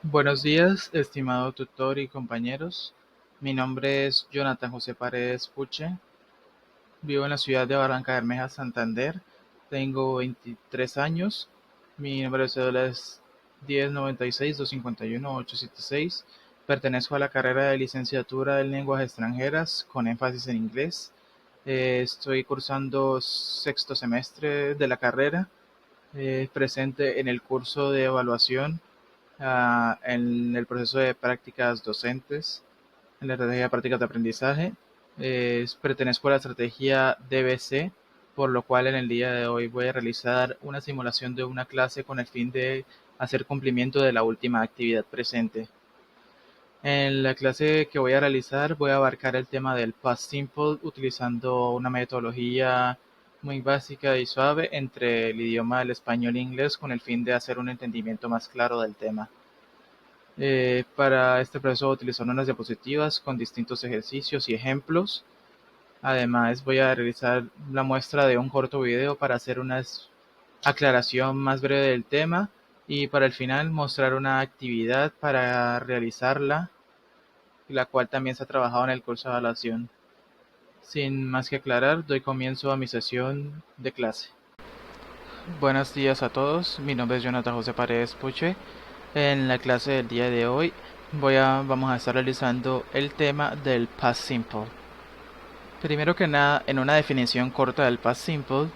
Buenos días, estimado tutor y compañeros. Mi nombre es Jonathan José Paredes Puche. Vivo en la ciudad de Barranca Bermeja, Santander. Tengo 23 años. Mi número de cédula es 1096-251-876. Pertenezco a la carrera de licenciatura en lenguas extranjeras con énfasis en inglés. Estoy cursando sexto semestre de la carrera, presente en el curso de evaluación en el proceso de prácticas docentes, en la estrategia de prácticas de aprendizaje. Pertenezco a la estrategia DBC, por lo cual en el día de hoy voy a realizar una simulación de una clase con el fin de hacer cumplimiento de la última actividad presente. En la clase que voy a realizar voy a abarcar el tema del past simple utilizando una metodología muy básica y suave entre el idioma del español e inglés con el fin de hacer un entendimiento más claro del tema. Para este proceso voy a utilizar unas diapositivas con distintos ejercicios y ejemplos. Además voy a realizar la muestra de un corto video para hacer una aclaración más breve del tema y para el final mostrar una actividad para realizarla, la cual también se ha trabajado en el curso de evaluación. Sin más que aclarar, doy comienzo a mi sesión de clase. Buenos días a todos, mi nombre es Jonathan José Paredes Puche. En la clase del día de hoy vamos a estar realizando el tema del past simple. Primero que nada, en una definición corta del past simple,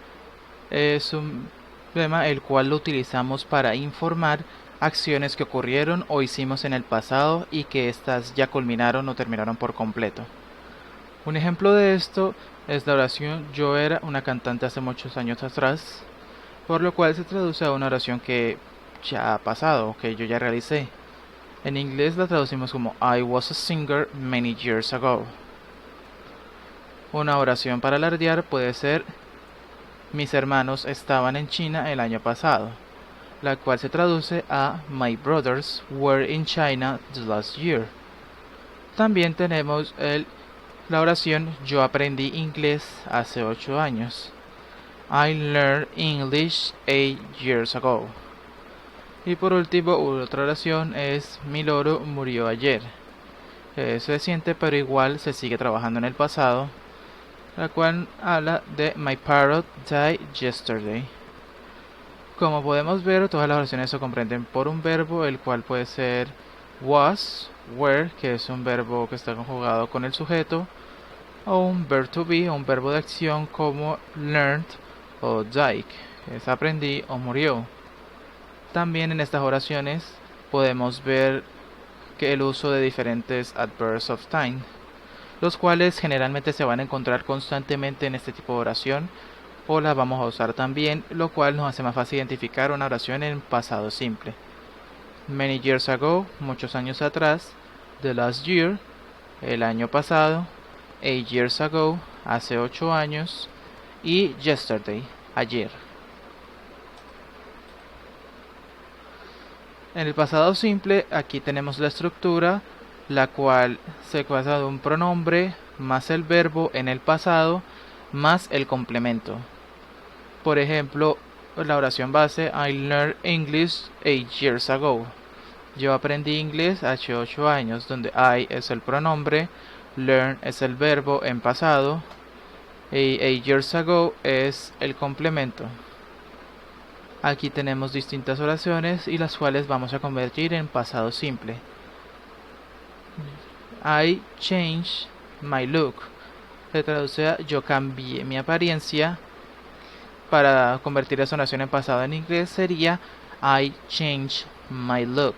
es un tema el cual lo utilizamos para informar acciones que ocurrieron o hicimos en el pasado y que éstas ya culminaron o terminaron por completo. Un ejemplo de esto es la oración "yo era una cantante hace muchos años atrás", por lo cual se traduce a una oración que ya ha pasado, que yo ya realicé. En inglés la traducimos como "I was a singer many years ago". Una oración para alardear puede ser "mis hermanos estaban en China el año pasado", la cual se traduce a "my brothers were in China the last year". También tenemos la oración "yo aprendí inglés hace 8 años". I learned English 8 years ago. Y por último, otra oración es "mi loro murió ayer". Es reciente, pero igual se sigue trabajando en el pasado, la cual habla de "my parrot died yesterday". Como podemos ver, todas las oraciones se comprenden por un verbo, el cual puede ser was, were, que es un verbo que está conjugado con el sujeto, o un verb to be, un verbo de acción como learned o died, que es aprendí o murió. También en estas oraciones podemos ver que el uso de diferentes adverbs of time, los cuales generalmente se van a encontrar constantemente en este tipo de oración, o las vamos a usar también, lo cual nos hace más fácil identificar una oración en pasado simple. Many years ago, muchos años atrás. The last year, el año pasado. 8 years ago, hace 8 años. Y yesterday, ayer. En el pasado simple, aquí tenemos la estructura, la cual se basa de un pronombre más el verbo en el pasado más el complemento. Por ejemplo, la oración base "I learned English 8 years ago". Yo aprendí inglés hace 8 años, donde I es el pronombre, learn es el verbo en pasado y 8 years ago es el complemento. Aquí tenemos distintas oraciones y las cuales vamos a convertir en pasado simple. I changed my look. Se traduce a "yo cambié mi apariencia". Para convertir esa oración en pasado en inglés sería "I changed my look".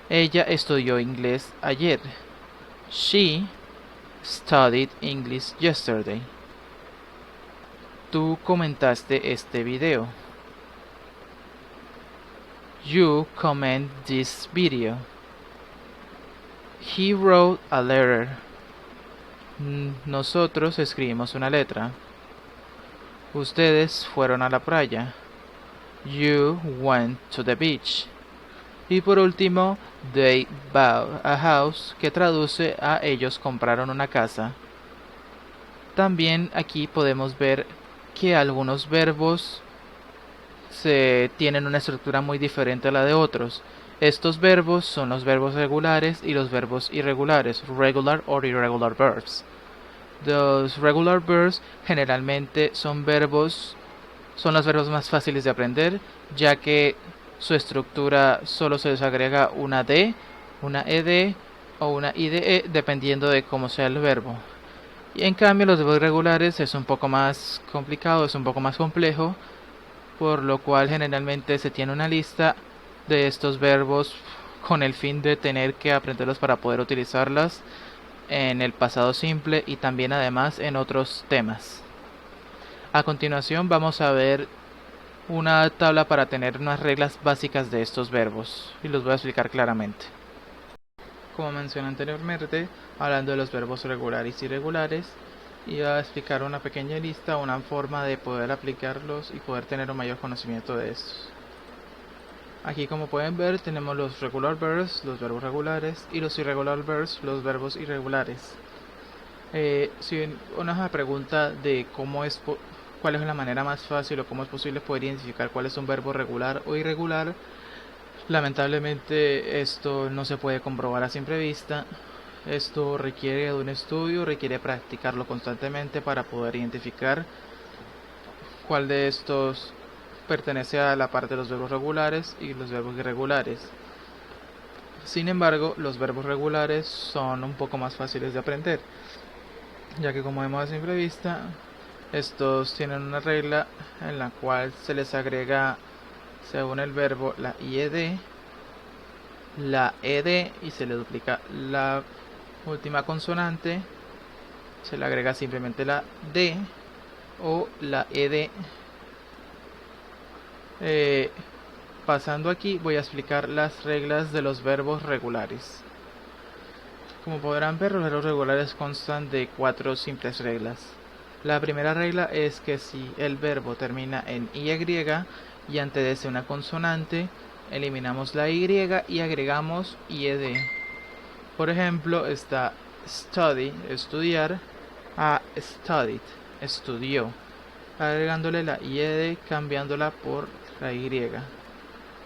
Ella estudió inglés ayer. She studied English yesterday. Tú comentaste este video. You comment this video. He wrote a letter. Nosotros escribimos una letra. Ustedes fueron a la playa. You went to the beach. Y por último, they bought a house, que traduce a "ellos compraron una casa". También aquí podemos ver que algunos verbos se tienen una estructura muy diferente a la de otros. Estos verbos son los verbos regulares y los verbos irregulares, regular or irregular verbs. Los regular verbs generalmente son los verbos más fáciles de aprender, ya que su estructura solo se les agrega una D, una ED o una IDE dependiendo de cómo sea el verbo. Y en cambio los verbos irregulares es un poco más complicado, es un poco más complejo, por lo cual generalmente se tiene una lista de estos verbos con el fin de tener que aprenderlos para poder utilizarlas en el pasado simple y también además en otros temas. A continuación vamos a ver una tabla para tener unas reglas básicas de estos verbos y los voy a explicar claramente. Como mencioné anteriormente, hablando de los verbos regulares y irregulares, iba a explicar una pequeña lista, una forma de poder aplicarlos y poder tener un mayor conocimiento de estos. Aquí, como pueden ver, tenemos los regular verbs, los verbos regulares, y los irregular verbs, los verbos irregulares. Si una pregunta de cuál es la manera más fácil o cómo es posible poder identificar cuál es un verbo regular o irregular, lamentablemente esto no se puede comprobar a simple vista. Esto requiere de un estudio, requiere practicarlo constantemente para poder identificar cuál de estos pertenece a la parte de los verbos regulares y los verbos irregulares. Sin embargo, los verbos regulares son un poco más fáciles de aprender, ya que, como vemos a simple vista, estos tienen una regla en la cual se les agrega, según el verbo, la IED, la ED y se le duplica la última consonante, se le agrega simplemente la D o la ED. Pasando aquí voy a explicar las reglas de los verbos regulares. Como podrán ver, los verbos regulares constan de 4 simples reglas. La primera regla es que si el verbo termina en Y y antecede una consonante, eliminamos la Y y agregamos IED. Por ejemplo, está study, estudiar, a studied, estudió, agregándole la IED, cambiándola por la Y.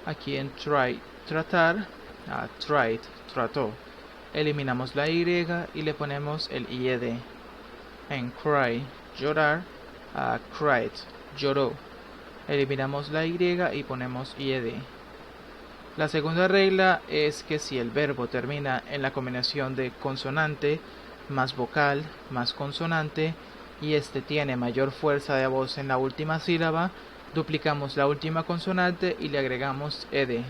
Aquí en try, tratar, a tried, trató, eliminamos la Y y le ponemos el IED. En cry, llorar, a cried, lloró, eliminamos la Y y ponemos IED. La segunda regla es que si el verbo termina en la combinación de consonante más vocal más consonante y este tiene mayor fuerza de voz en la última sílaba, duplicamos la última consonante y le agregamos ed.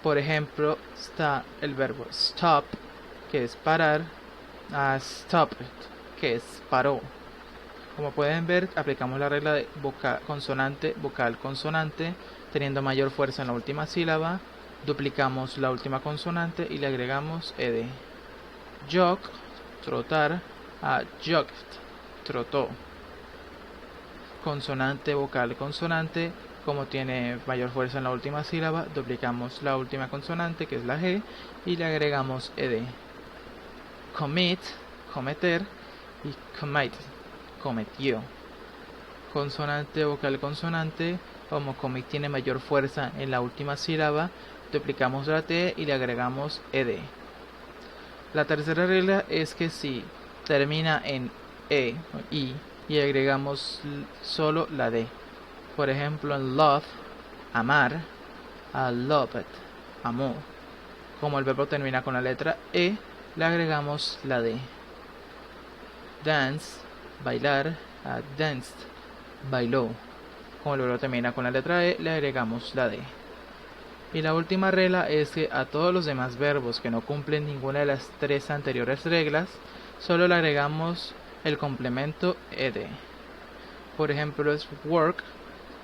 Por ejemplo, está el verbo stop, que es parar, a stopped, que es paró. Como pueden ver, aplicamos la regla de consonante, vocal, consonante, teniendo mayor fuerza en la última sílaba, duplicamos la última consonante y le agregamos ed. Jog, trotar, a jogged, trotó. Consonante, vocal, consonante, como tiene mayor fuerza en la última sílaba, duplicamos la última consonante, que es la G, y le agregamos ed. Commit, cometer, y commit, cometió. Consonante, vocal, consonante, como commit tiene mayor fuerza en la última sílaba, duplicamos la T y le agregamos ed. La tercera regla es que si termina en E o I y agregamos solo la D, por ejemplo en love, amar, a loved, amó. Como el verbo termina con la letra E, le agregamos la D. Dance, bailar, a danced, bailó. Como el verbo termina con la letra E, le agregamos la D. Y la última regla es que a todos los demás verbos que no cumplen ninguna de las tres anteriores reglas, solo le agregamos el complemento ed. Por ejemplo, es work,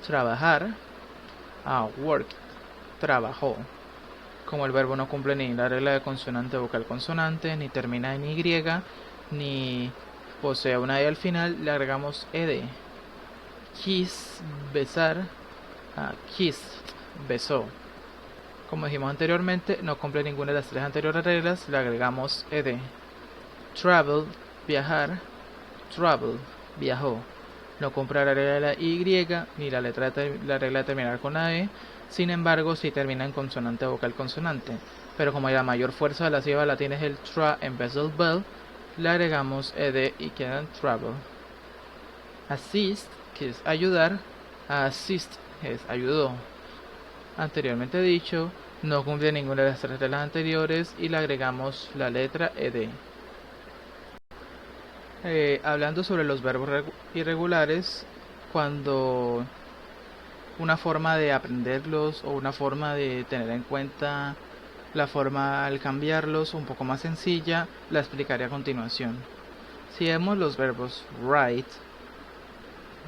trabajar, a worked, trabajó. Como el verbo no cumple ni la regla de consonante, vocal, consonante, ni termina en Y, ni posee una E al final, le agregamos ed. Kiss, besar, a kissed, besó. Como dijimos anteriormente, no cumple ninguna de las tres anteriores reglas, le agregamos ed. Travel, viajar, travel, viajó. No cumple la regla de la Y ni la regla de terminar con la E. Sin embargo, sí termina en consonante vocal consonante. Pero como la mayor fuerza de la sílaba la tiene el tra en vez del bell, le agregamos ed y quedan travel. Assist, que es ayudar. Assist es ayudó. Anteriormente dicho, no cumple ninguna de las tres reglas anteriores y le agregamos la letra ed. Hablando sobre los verbos irregulares, cuando una forma de aprenderlos o una forma de tener en cuenta la forma al cambiarlos un poco más sencilla, la explicaré a continuación. Si vemos los verbos write,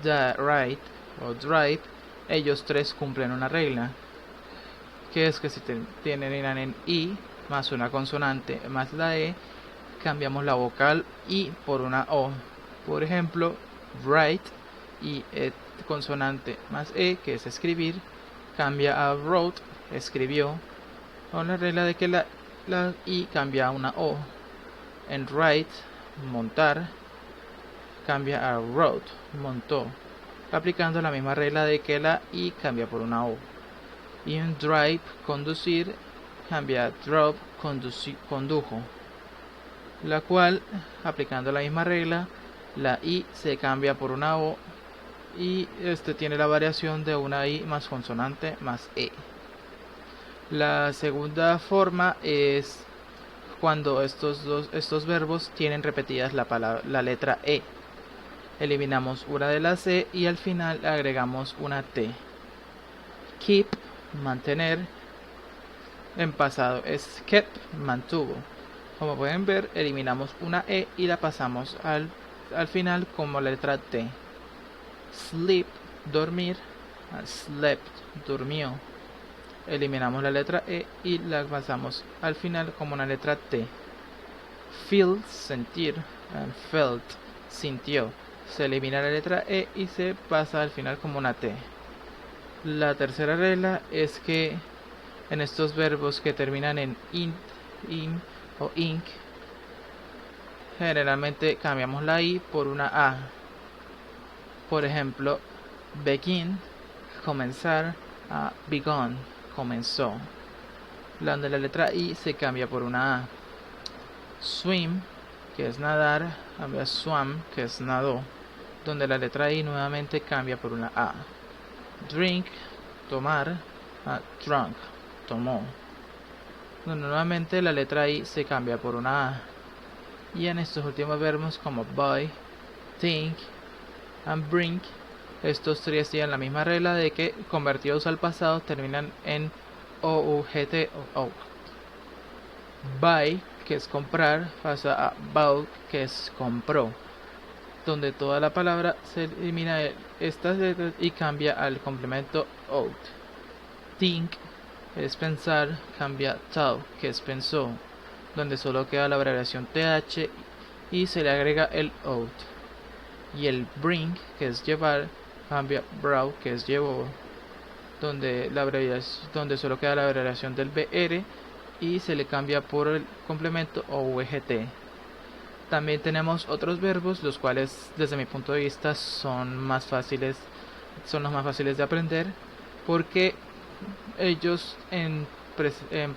write o drive, ellos tres cumplen una regla, que es que si terminan en I más una consonante más la E, cambiamos la vocal I por una O. Por ejemplo, write y consonante más E, que es escribir, cambia a wrote, escribió, con la regla de que la I cambia a una O. En ride, montar, cambia a rode, montó, aplicando la misma regla de que la I cambia por una O. Y en drive, conducir, cambia a drove, condujo, la cual, aplicando la misma regla, la I se cambia por una O y este tiene la variación de una I más consonante más E. La segunda forma es cuando estos verbos tienen repetidas la letra E. Eliminamos una de las E y al final agregamos una T. Keep, mantener. En pasado es kept, mantuvo. Como pueden ver, eliminamos una E y la pasamos al final como letra T. Sleep, dormir. Slept, durmió. Eliminamos la letra E y la pasamos al final como una letra T. Feel, sentir. Felt, sintió. Se elimina la letra E y se pasa al final como una T. La tercera regla es que en estos verbos que terminan en int, in o inc, generalmente cambiamos la I por una A. Por ejemplo, begin, comenzar, a begun, comenzó. Donde la letra I se cambia por una A. Swim, que es nadar, cambia swam, que es nadó, donde la letra I nuevamente cambia por una A. Drink, tomar, drunk, tomó, donde nuevamente la letra I se cambia por una A. Y en estos últimos verbos como buy, think and bring, estos tres tienen la misma regla de que convertidos al pasado terminan en OUGT o O. Buy, que es comprar, pasa a bought, que es compró, donde toda la palabra se elimina estas letras y cambia al complemento out. Think es pensar, cambia thought, que es pensó, donde solo queda la abreviación th y se le agrega el out. Y el bring, que es llevar, cambia brought, que es llevó, donde solo queda la abreviación del br y se le cambia por el complemento OVGT. También tenemos otros verbos, los cuales desde mi punto de vista son los más fáciles de aprender, porque ellos en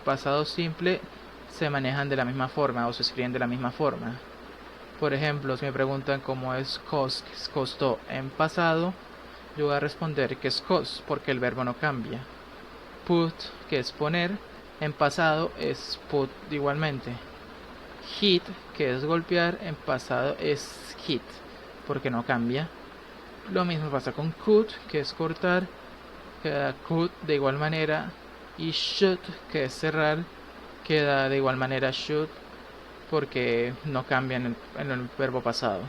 pasado simple se manejan de la misma forma o se escriben de la misma forma. Por ejemplo, si me preguntan cómo es cost, costó en pasado, yo voy a responder que es cost porque el verbo no cambia. Put, que es poner, en pasado es put igualmente. Hit, que es golpear, en pasado es hit porque no cambia. Lo mismo pasa con cut, que es cortar, queda cut de igual manera. Y should, que es cerrar, queda de igual manera should porque no cambia en el verbo pasado.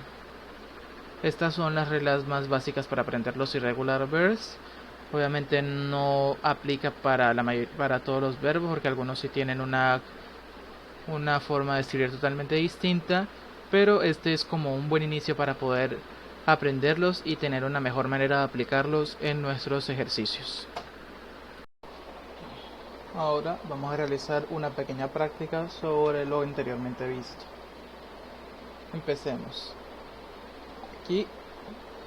Estas son las reglas más básicas para aprender los irregular verbs. Obviamente no aplica para todos los verbos porque algunos sí tienen una forma de escribir totalmente distinta, pero este es como un buen inicio para poder aprenderlos y tener una mejor manera de aplicarlos en nuestros ejercicios. Ahora vamos a realizar una pequeña práctica sobre lo anteriormente visto. Empecemos. Aquí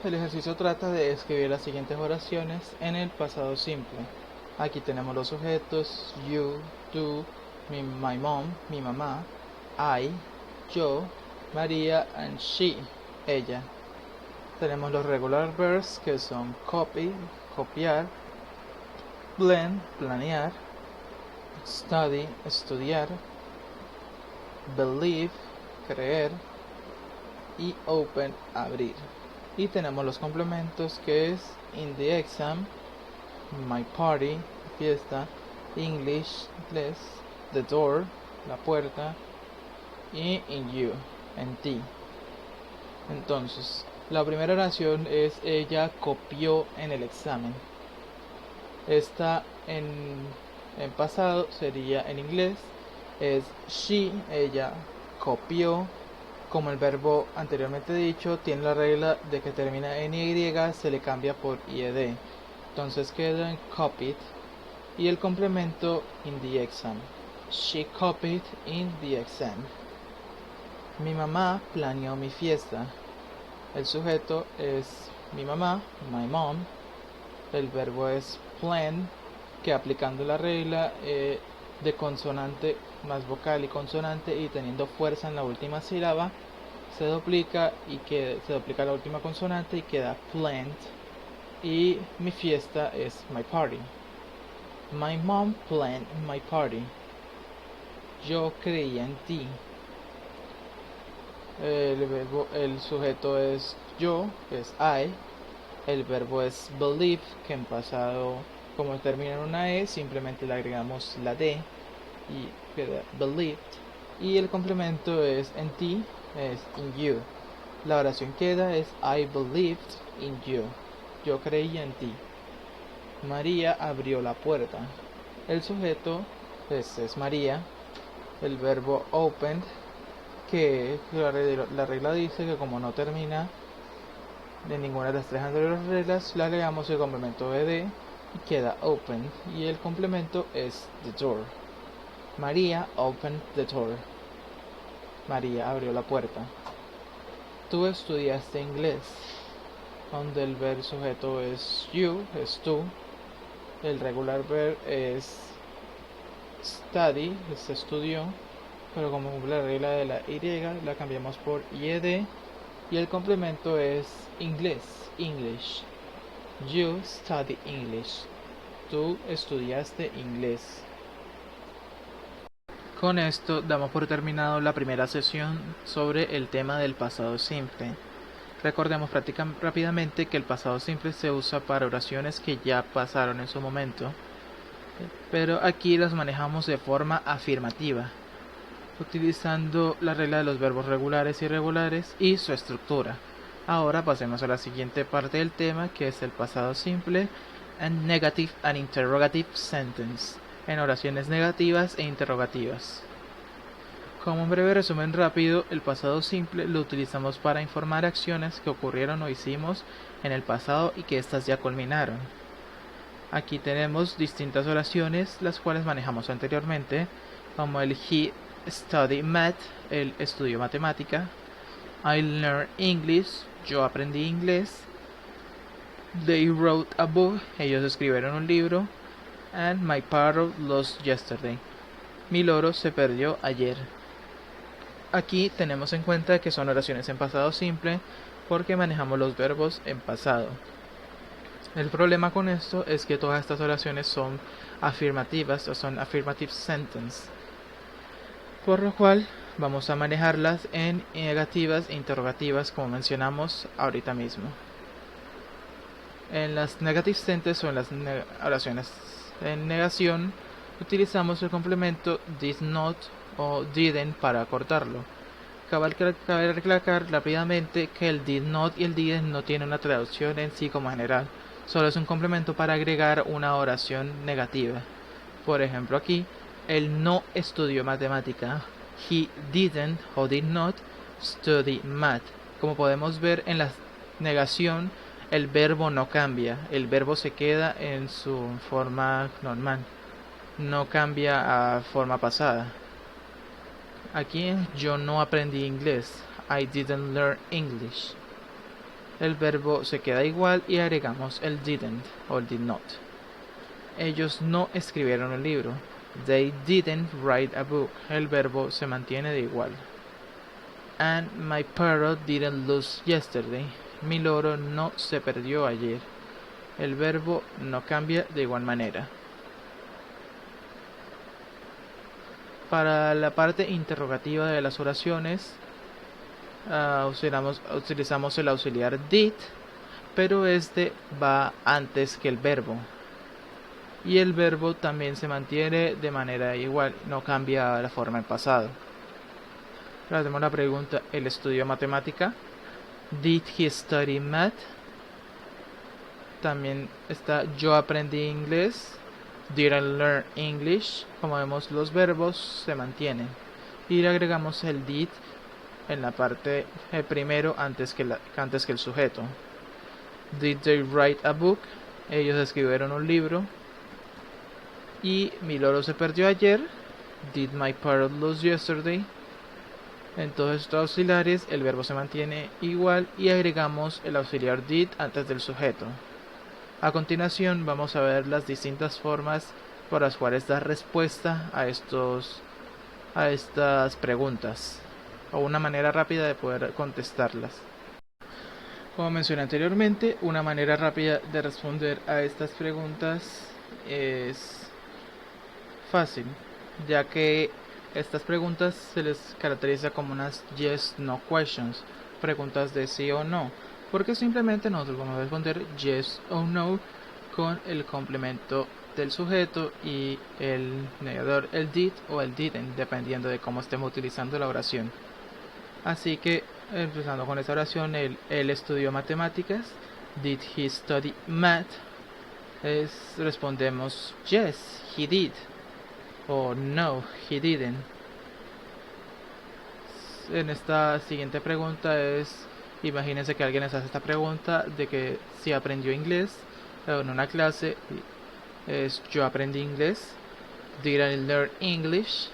el ejercicio trata de escribir las siguientes oraciones en el pasado simple. Aquí tenemos los sujetos: you, tú, my mom, mi mamá, I, yo, María, and she, ella. Tenemos los regular verbs, que son copy, copiar, blend, planear, study, estudiar, believe, creer, y open, abrir. Y tenemos los complementos, que es in the exam, my party, fiesta, English, inglés, the door, la puerta, y in you, en ti. Entonces, la primera oración es: ella copió en el examen. Esta en pasado sería en inglés, es she, ella copió. Como el verbo anteriormente dicho tiene la regla de que termina en y, se le cambia por ied. Entonces queda en copied. Y el complemento in the exam. She copied in the exam. Mi mamá planeó mi fiesta. El sujeto es mi mamá, my mom. El verbo es plan, que aplicando la regla de consonante más vocal y consonante y teniendo fuerza en la última sílaba, se duplica la última consonante y queda planned. Y mi fiesta es my party. My mom planned my party. Yo creía en ti. El sujeto es yo, que es I. El verbo es believe, que en pasado, como termina en una E, simplemente le agregamos la D y queda believed. Y el complemento es en ti, es in you. La oración queda es I believed in you. Yo creí en ti. María abrió la puerta. El sujeto es María. El verbo opened, que la regla dice que como no termina de ninguna de las tres anteriores reglas, le agregamos el complemento ed y queda open. Y el complemento es the door. María opened the door. María abrió la puerta. Tú estudiaste inglés, donde el verbo sujeto es you, es tú. El regular verb es study, es estudió, pero como cumple la regla de la y, la cambiamos por ied. Y el complemento es inglés, English. You study English. Tú estudiaste inglés. Con esto damos por terminado la primera sesión sobre el tema del pasado simple. Recordemos rápidamente que el pasado simple se usa para oraciones que ya pasaron en su momento, pero aquí las manejamos de forma afirmativa, utilizando la regla de los verbos regulares y irregulares y su estructura. Ahora pasemos a la siguiente parte del tema, que es el pasado simple and negative and interrogative sentence, en oraciones negativas e interrogativas. Como un breve resumen rápido, el pasado simple lo utilizamos para informar acciones que ocurrieron o hicimos en el pasado y que éstas ya culminaron. Aquí tenemos distintas oraciones, las cuales manejamos anteriormente, como el he studied math, él estudió matemática. I learned English, yo aprendí inglés. They wrote a book, ellos escribieron un libro. And my parrot lost yesterday, mi loro se perdió ayer. Aquí tenemos en cuenta que son oraciones en pasado simple porque manejamos los verbos en pasado. El problema con esto es que todas estas oraciones son afirmativas o son affirmative sentence, por lo cual vamos a manejarlas en negativas e interrogativas, como mencionamos ahorita mismo. En las negative sentences o en las oraciones en negación utilizamos el complemento did not o didn't para acortarlo. Cabe recalcar rápidamente que el did not y el didn't no tienen una traducción en sí como general, solo es un complemento para agregar una oración negativa. Por ejemplo, aquí él no estudió matemática. He didn't o did not study math. Como podemos ver, en la negación el verbo no cambia, el verbo se queda en su forma normal, no cambia a forma pasada. Aquí yo no aprendí inglés. I didn't learn English. el verbo se queda igual y agregamos el didn't o el did not. Ellos no escribieron un libro. They didn't write a book. El verbo se mantiene de igual. And my parrot didn't lose yesterday. Mi loro no se perdió ayer. El verbo no cambia de igual manera. Para la parte interrogativa de las oraciones, utilizamos el auxiliar did, pero este va antes que el verbo. Y el verbo también se mantiene de manera igual, no cambia la forma en pasado. Ahora tenemos la pregunta, ¿él estudió matemática? Did he study math? También está, yo aprendí inglés. Did I learn English? Como vemos, los verbos se mantienen. Y le agregamos el did en la parte primero antes que el sujeto. Did they write a book? Ellos escribieron un libro. Y mi loro se perdió ayer. Did my parrot lose yesterday? En todos estos auxiliares el verbo se mantiene igual y agregamos el auxiliar did antes del sujeto. A continuación vamos a ver las distintas formas por las cuales dar respuesta a estas preguntas, o una manera rápida de poder contestarlas. Como mencioné anteriormente, una manera rápida de responder a estas preguntas es fácil, ya que estas preguntas se les caracteriza como unas yes-no questions, preguntas de sí o no, porque simplemente nosotros vamos a responder yes o no con el complemento del sujeto y el negador, el did o el didn't, dependiendo de cómo estemos utilizando la oración. Así que, empezando con esta oración, él estudió matemáticas. Did he study math? Respondemos yes, he did, o no, he didn't. En esta siguiente pregunta imagínense que alguien les hace esta pregunta de que si aprendió inglés en una clase, yo aprendí inglés. Did I learn English?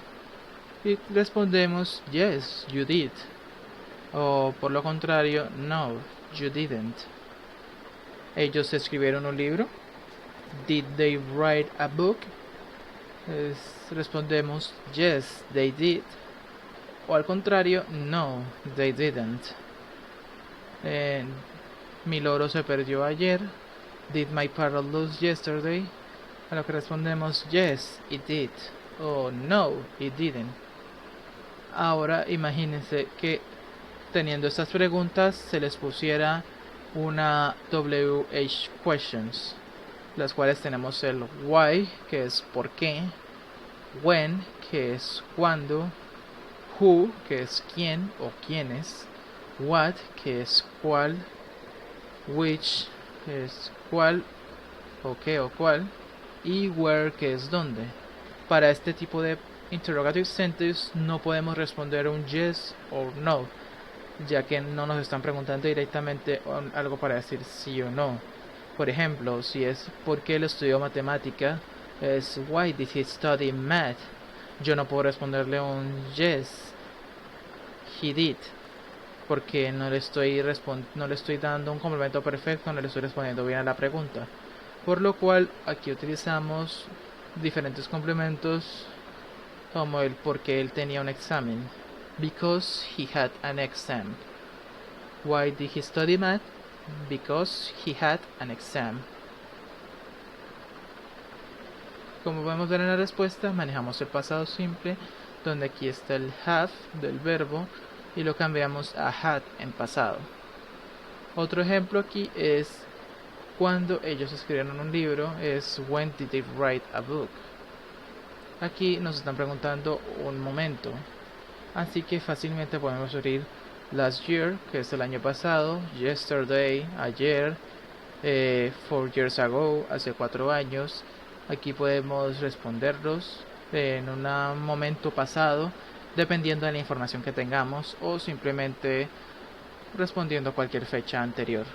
Y respondemos yes, you did. O por lo contrario, no, you didn't. Ellos escribieron un libro. Did they write a book? Respondemos yes, they did. O al contrario, no, they didn't. Mi loro se perdió ayer. Did my parrot lose yesterday? A lo que respondemos yes, it did. O no, it didn't. Ahora imagínense que teniendo estas preguntas se les pusiera una WH questions, las cuales tenemos el why, que es por qué, when, que es cuándo, who, que es quién o quiénes, what, que es cuál, which, que es cuál o qué o cuál, y where, que es dónde. Para este tipo de interrogative sentence no podemos responder un yes o no, ya que no nos están preguntando directamente algo para decir sí o no. Por ejemplo, si es ¿por qué él estudió matemática? Es why did he study math? Yo no puedo responderle un yes, he did, porque no le estoy dando un complemento perfecto, no le estoy respondiendo bien a la pregunta. Por lo cual aquí utilizamos diferentes complementos, como el porque él tenía un examen. Because he had an exam. Why did he study math? Because he had an exam. Como podemos ver en la respuesta, manejamos el pasado simple, donde aquí está el have del verbo y lo cambiamos a had en pasado. Otro ejemplo aquí es cuando ellos escribieron un libro, es when did they write a book. Aquí nos están preguntando un momento, así que fácilmente podemos decir last year, que es el año pasado, yesterday, ayer, 4 years ago, hace 4 años. Aquí podemos responderlos en un momento pasado, dependiendo de la información que tengamos, o simplemente respondiendo cualquier fecha anterior.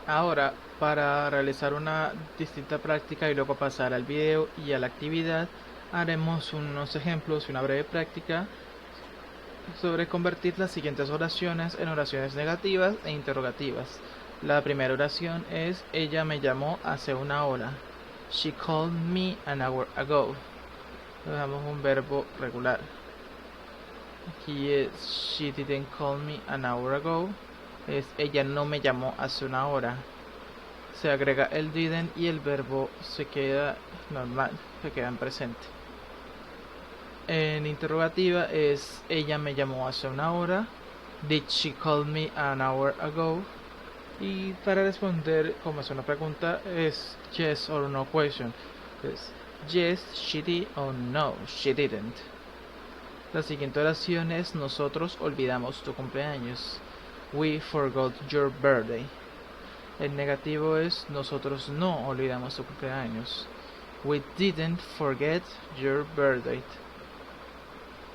Ahora, para realizar una distinta práctica y luego pasar al video y a la actividad, haremos unos ejemplos y una breve práctica sobre convertir las siguientes oraciones en oraciones negativas e interrogativas. La primera oración es: ella me llamó hace una hora. She called me an hour ago. Dejamos un verbo regular. Aquí es: she didn't call me an hour ago. Es: ella no me llamó hace una hora. Se agrega el didn't y el verbo se queda normal, se queda en presente. En interrogativa es: ella me llamó hace una hora. Did she call me an hour ago? Y para responder, como es una pregunta, es yes or no question. Es yes, she did, o no, she didn't. La siguiente oración es: nosotros olvidamos tu cumpleaños. We forgot your birthday. El negativo es: nosotros no olvidamos tu cumpleaños. We didn't forget your birthday.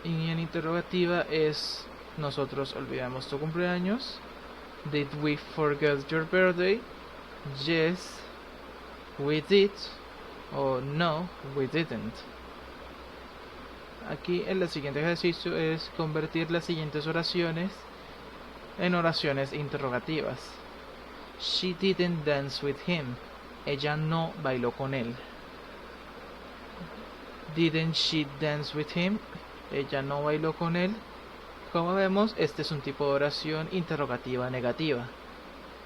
Y en interrogativa es: nosotros olvidamos tu cumpleaños. Did we forget your birthday? Yes, we did. O no, we didn't. Aquí el siguiente ejercicio es convertir las siguientes oraciones en oraciones interrogativas. She didn't dance with him. Ella no bailó con él. Didn't she dance with him? Ella no bailó con él. Como vemos, este es un tipo de oración interrogativa negativa,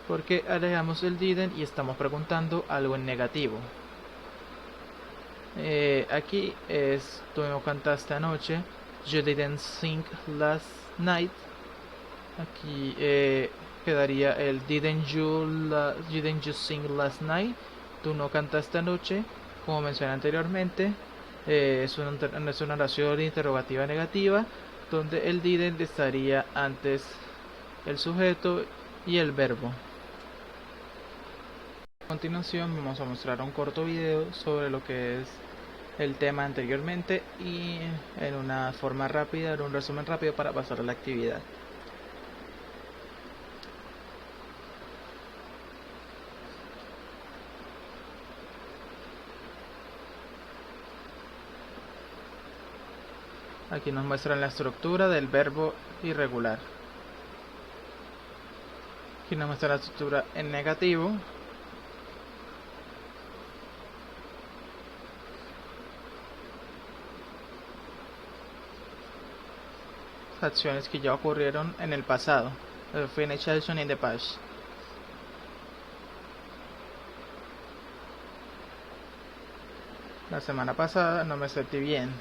porque agregamos el didn't y estamos preguntando algo en negativo. Aquí es: tú no cantaste anoche. You didn't sing last night. Aquí quedaría el didn't you sing last night. Tú no cantaste anoche. Como mencioné anteriormente, es una oración interrogativa negativa, donde el didn't estaría antes el sujeto y el verbo. A continuación vamos a mostrar un corto video sobre lo que es el tema anteriormente y en una forma rápida, en un resumen rápido para pasar a la actividad. Aquí nos muestran la estructura del verbo irregular. Aquí nos muestra la estructura en negativo. Acciones que ya ocurrieron en el pasado. Finished action in the past. La semana pasada no me sentí bien.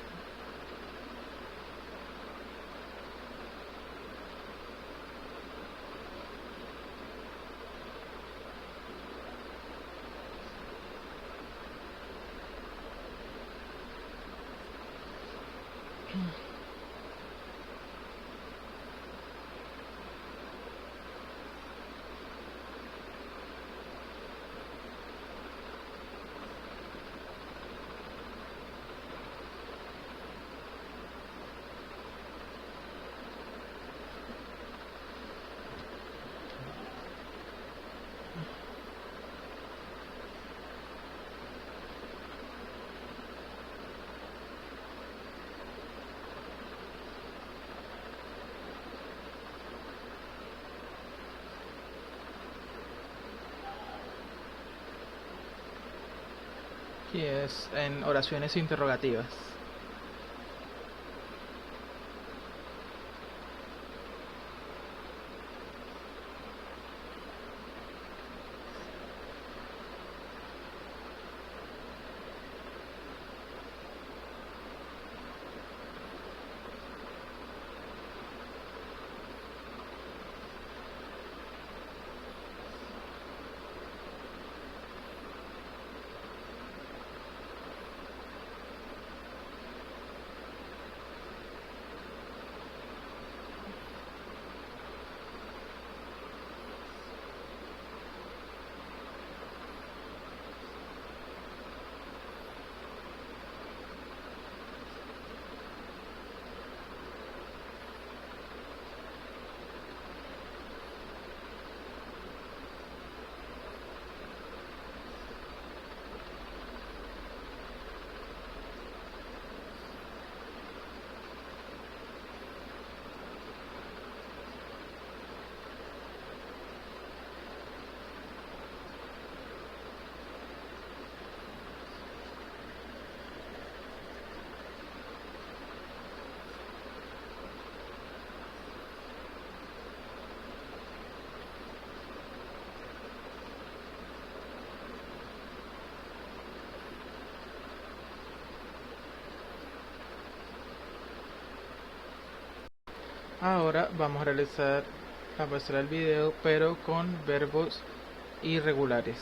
Aquí es en oraciones interrogativas. Ahora vamos a mostrar el video, pero con verbos irregulares.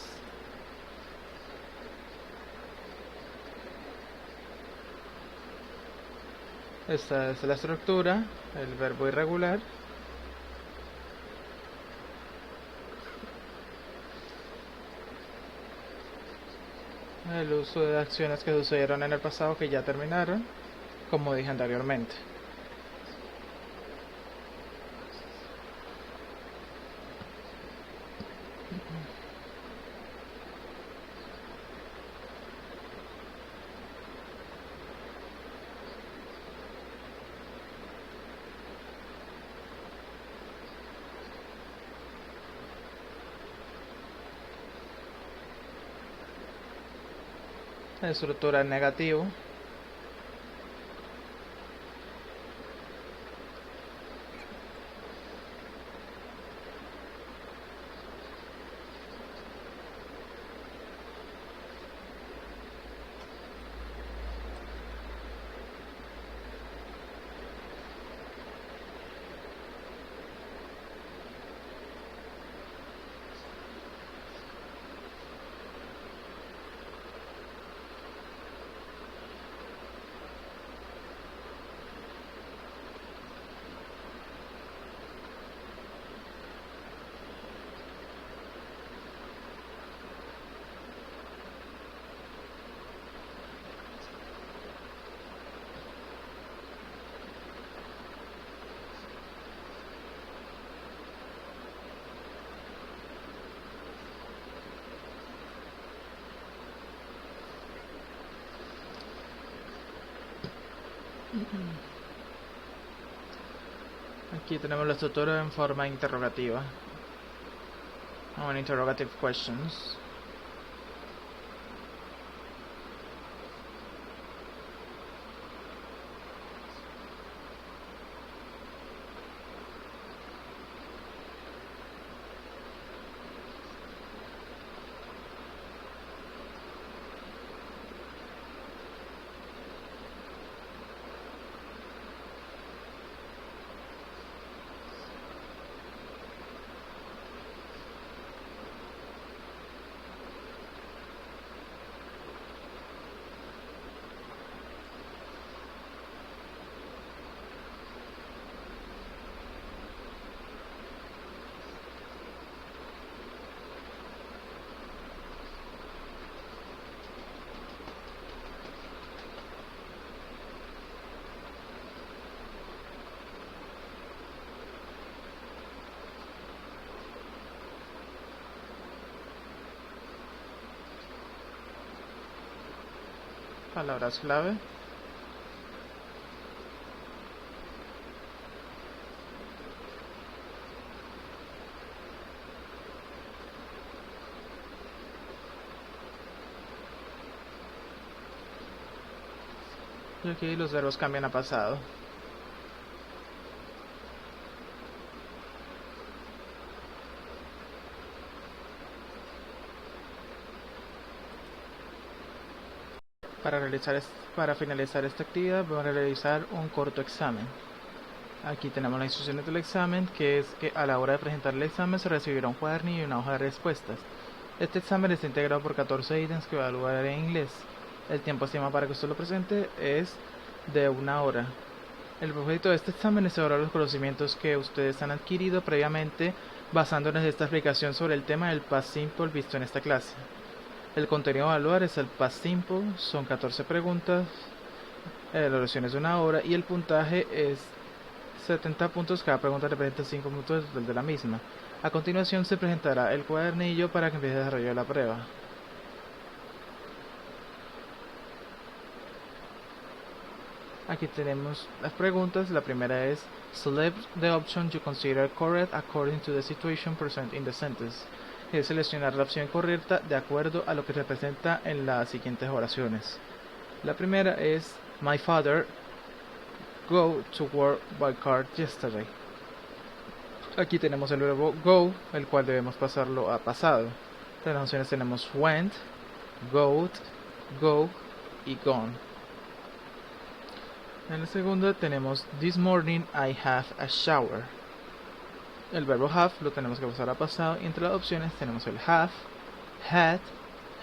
Esta es la estructura, el verbo irregular. El uso de acciones que sucedieron en el pasado que ya terminaron, como dije anteriormente. La estructura negativo. Aquí tenemos la estructura en forma interrogativa. O en interrogative questions. Palabras clave. Y aquí los verbos cambian a pasado. Para finalizar esta actividad vamos a realizar un corto examen. Aquí tenemos las instrucciones del examen, que es que a la hora de presentar el examen se recibirá un cuadernillo y una hoja de respuestas. Este examen está integrado por 14 ítems que evaluar en inglés. El tiempo estimado para que usted lo presente es de 1 hora. El propósito de este examen es evaluar los conocimientos que ustedes han adquirido previamente basándonos en esta explicación sobre el tema del past simple visto en esta clase. El contenido a evaluar es el past simple, son 14 preguntas, la duración es de 1 hora y el puntaje es 70 puntos, cada pregunta representa 5 minutos de la misma. A continuación se presentará el cuadernillo para que empiece a desarrollar la prueba. Aquí tenemos las preguntas. La primera es: select the option you consider correct according to the situation present in the sentence. Es seleccionar la opción correcta de acuerdo a lo que se presenta en las siguientes oraciones. La primera es: my father go to work by car yesterday. Aquí tenemos el verbo go, el cual debemos pasarlo a pasado. En las opciones tenemos went, got, go y gone. En la segunda tenemos This morning I have a shower. El verbo have lo tenemos que pasar a pasado y entre las opciones tenemos el have, had,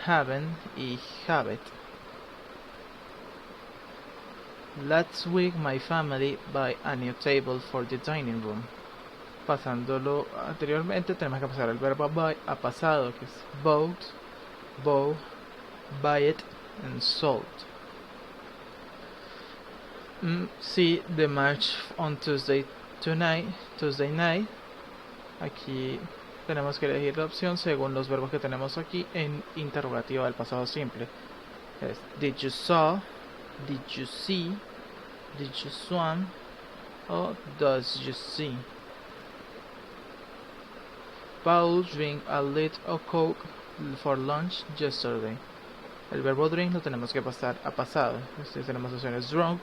haven't y haven't. Last week my family bought a new table for the dining room. Pasándolo anteriormente tenemos que pasar el verbo buy a pasado, que es bought, bow, buy it and sold. See the match on Tuesday night. Aquí tenemos que elegir la opción según los verbos que tenemos aquí en interrogativo del pasado simple. Es did you saw, did you see, did you swim o does you see. Paul drank a liter of Coke for lunch yesterday. El verbo drink lo tenemos que pasar a pasado. Entonces tenemos opciones drunk,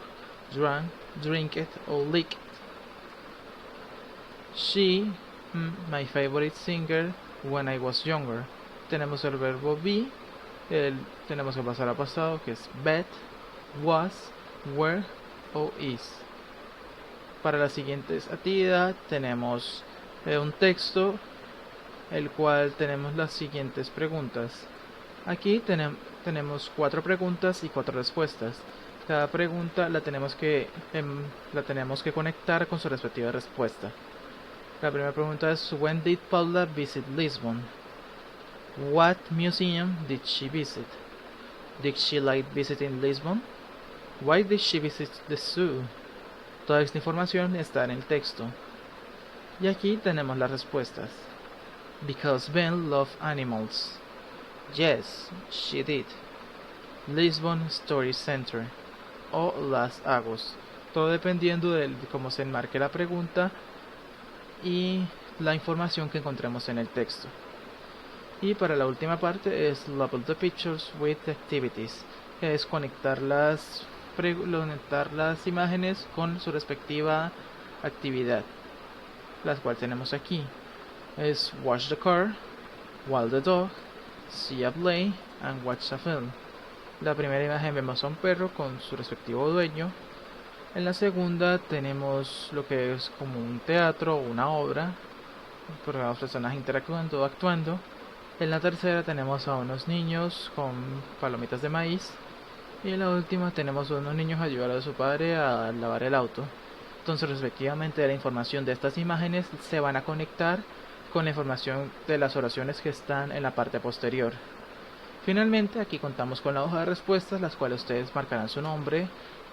drank, drink it o lick it. She, my favorite singer when I was younger. Tenemos el verbo be, tenemos que pasar a pasado, que es bet, was, were o is. Para la siguiente actividad tenemos un texto, el cual tenemos las siguientes preguntas. Aquí tenemos 4 preguntas y 4 respuestas. Cada pregunta la tenemos que conectar con su respectiva respuesta. La primera pregunta es: When did Paula visit Lisbon? What museum did she visit? Did she like visiting Lisbon? Why did she visit the zoo? Toda esta información está en el texto. Y aquí tenemos las respuestas. Because Ben loved animals. Yes, she did. Lisbon Story Center o Las Agos. Todo dependiendo de cómo se enmarque la pregunta y la información que encontremos en el texto. Y para la última parte es Label the Pictures with Activities, que es conectar las imágenes con su respectiva actividad, las cuales tenemos aquí. Es wash the car, walk the dog, see a play and watch a film. La primera imagen vemos a un perro con su respectivo dueño. En la segunda tenemos lo que es como un teatro o una obra, por las personas interactuando o actuando. En la tercera tenemos a unos niños con palomitas de maíz. Y en la última tenemos a unos niños ayudando a su padre a lavar el auto. Entonces, respectivamente, la información de estas imágenes se van a conectar con la información de las oraciones que están en la parte posterior. Finalmente, aquí contamos con la hoja de respuestas, las cuales ustedes marcarán su nombre,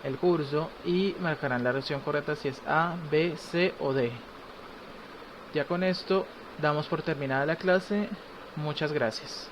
el curso y marcarán la oración correcta si es A, B, C o D. Ya con esto damos por terminada la clase. Muchas gracias.